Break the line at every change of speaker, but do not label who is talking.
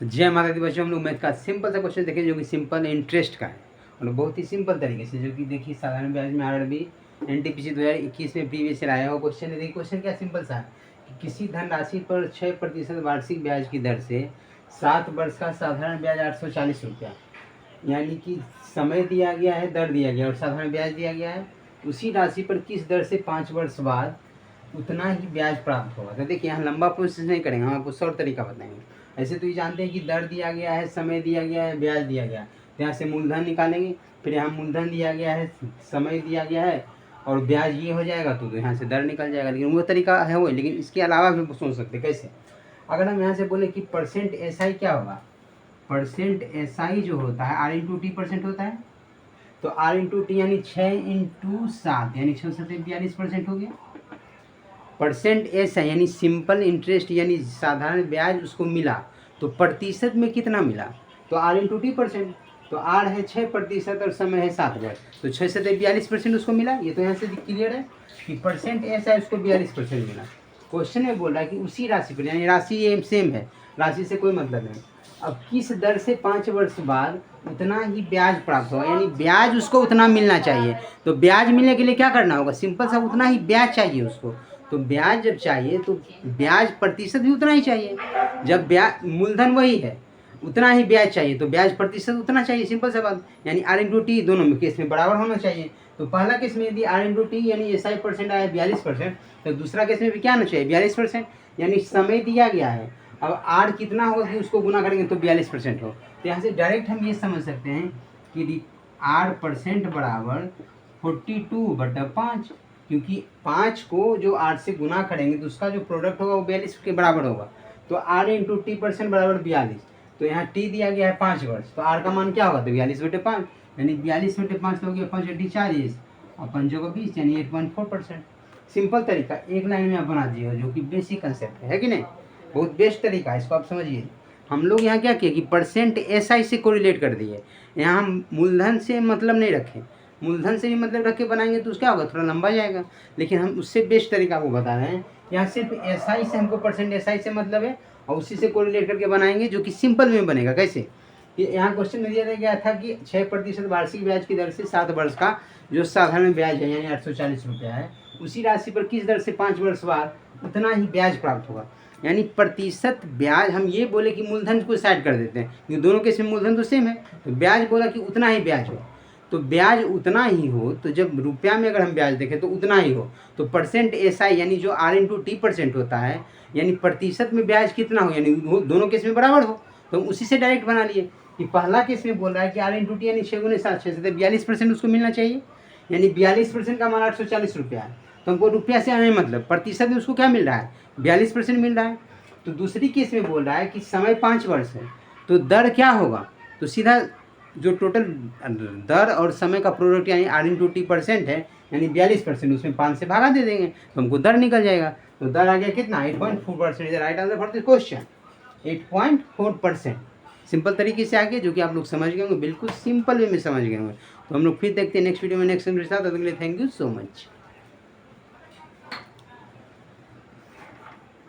तो जय माता दी बच्चों, हम लोग मैथ का सिंपल सा क्वेश्चन देखें जो कि सिंपल इंटरेस्ट का है और बहुत ही सिंपल तरीके से, जो कि देखिए साधारण ब्याज में आरआरबी एनटीपीसी 2021 में प्रीवियस ईयर आया हुआ क्वेश्चन है। देखिए क्वेश्चन क्या सिंपल सा है कि किसी धनराशि पर 6% वार्षिक ब्याज की दर से 7 वर्ष का साधारण ब्याज 840 रुपया, यानी कि समय दिया गया है, दर दिया गया और साधारण ब्याज दिया गया है। उसी राशि पर किस दर से 5 वर्ष बाद उतना ही ब्याज प्राप्त होगा। तो देखिए यहाँ लंबा प्रोसेस नहीं करेंगे, हम आपको शॉर्ट तरीका बताएंगे। ऐसे तो ये जानते हैं कि दर दिया गया है, समय दिया गया है, ब्याज दिया गया है, तो यहाँ से मूलधन निकालेंगे। फिर यहाँ मूलधन दिया गया है, समय दिया गया है और ब्याज ये हो जाएगा तो यहाँ से दर निकल जाएगा। लेकिन वो तरीका है वो, लेकिन इसके अलावा भी सोच सकते कैसे। अगर हम यहाँ से बोले कि परसेंट एसआई क्या होगा, परसेंट एसआई जो होता है आर इंटू टी परसेंट होता है, तो आर इंटू टी यानी 6 इंटू 7 यानी 6 से 42% हो गया। परसेंट एस है यानी सिंपल इंटरेस्ट यानी साधारण ब्याज उसको मिला, तो प्रतिशत में कितना मिला, तो आर इंटू टी परसेंट, तो आर है 6% और समय है 7 वर्ष, तो 6 से 42% उसको मिला। ये तो यहाँ से क्लियर है कि परसेंट एस है उसको 42% मिला। क्वेश्चन में बोल रहा है कि उसी राशि पर, यानी राशि ये सेम है, राशि से कोई मतलब नहीं। अब किस दर से 5 वर्ष बाद उतना ही ब्याज प्राप्त होगा, यानी ब्याज उसको उतना मिलना चाहिए। तो ब्याज मिलने के लिए क्या करना होगा, सिंपल सा उतना ही ब्याज चाहिए उसको। तो ब्याज जब चाहिए तो ब्याज प्रतिशत भी उतना ही चाहिए। जब ब्याज मूलधन वही है उतना ही ब्याज चाहिए, तो ब्याज प्रतिशत उतना चाहिए, सिंपल सा बात। यानी आर इंटू टी दोनों में केस में बराबर होना चाहिए। तो पहला केस में यदि आर इंटू टी यानी एसआई परसेंट आया 42%, तो दूसरा केस में भी क्या आना चाहिए 42%, यानी समय दिया गया है। अब आर कितना होगा कि उसको गुना करेंगे तो 42% हो। तो यहाँ से डायरेक्ट हम ये समझ सकते हैं कि आर परसेंट बराबर 42/5, क्योंकि 5 को जो 8 से गुना करेंगे तो उसका जो प्रोडक्ट होगा वो 42 के बराबर होगा। तो आर इंटू टी परसेंट बराबर 42, तो यहाँ टी दिया गया है 5 वर्ष, तो आर का मान क्या होगा, तो 42/5, यानी 42/5 हो गया 5 × 40 और 5 को 20 यानी 8.4%। सिंपल तरीका एक लाइन में आप बना दिए, जो कि बेसिक कंसेप्ट है कि नहीं, बहुत बेस्ट तरीका है, इसको आप समझिए। हम लोग यहाँ क्या किए कि परसेंट एसआई से कोरिलेट कर दिए, यहाँ हम मूलधन से मतलब नहीं रखें। मूलधन से भी मतलब रख के बनाएंगे तो क्या होगा, थोड़ा लंबा जाएगा, लेकिन हम उससे बेस्ट तरीका आपको बता रहे हैं। यहाँ सिर्फ एसआई से हमको परसेंट एसआई से मतलब है और उसी से कोरिलेट करके बनाएंगे, जो कि सिंपल में बनेगा। कैसे, कि यहाँ क्वेश्चन में दिया गया था कि 6% वार्षिक ब्याज की दर से 7 वर्ष का जो साधारण ब्याज है यानी 840 रुपया है, उसी राशि पर किस दर से 5 वर्ष बाद उतना ही ब्याज प्राप्त होगा। यानी प्रतिशत ब्याज हम ये बोले कि मूलधन को साइड कर देते हैं, क्योंकि दोनों केस में मूलधन तो सेम है, तो ब्याज बोला कि उतना ही ब्याज हो, तो ब्याज उतना ही हो, तो जब रुपया में अगर हम ब्याज देखें तो उतना ही हो। तो परसेंट एसआई यानी जो आर इंटू टी परसेंट होता है, यानी प्रतिशत में ब्याज कितना हो, यानी दोनों केस में बराबर हो, तो हम उसी से डायरेक्ट बना लिए कि पहला केस में बोल रहा है कि आर इंटू टी यानी 6 × 7 6 से 42% उसको मिलना चाहिए, यानी 42% का मान 840 रुपया है, तो हमको रुपया से हमें मतलब प्रतिशत में उसको क्या मिल रहा है 42% मिल रहा है। तो दूसरी केस में बोल रहा है कि समय 5 वर्ष है, तो दर क्या होगा, तो सीधा जो टोटल दर और समय का प्रोडक्ट यानी आर इंटू टी परसेंट है यानी 42%, उसमें 5 से भागा दे देंगे तो हमको दर निकल जाएगा। तो दर आ गया कितना 8.4%। Right answer for this question 8.4%। Simple तरीके से आगे, जो कि आप लोग समझ गए होंगे, बिल्कुल सिंपल वे में समझ गए होंगे। तो हम लोग फिर देखते हैं नेक्स्ट वीडियो में नेक्स्ट के साथ। Thank you so much.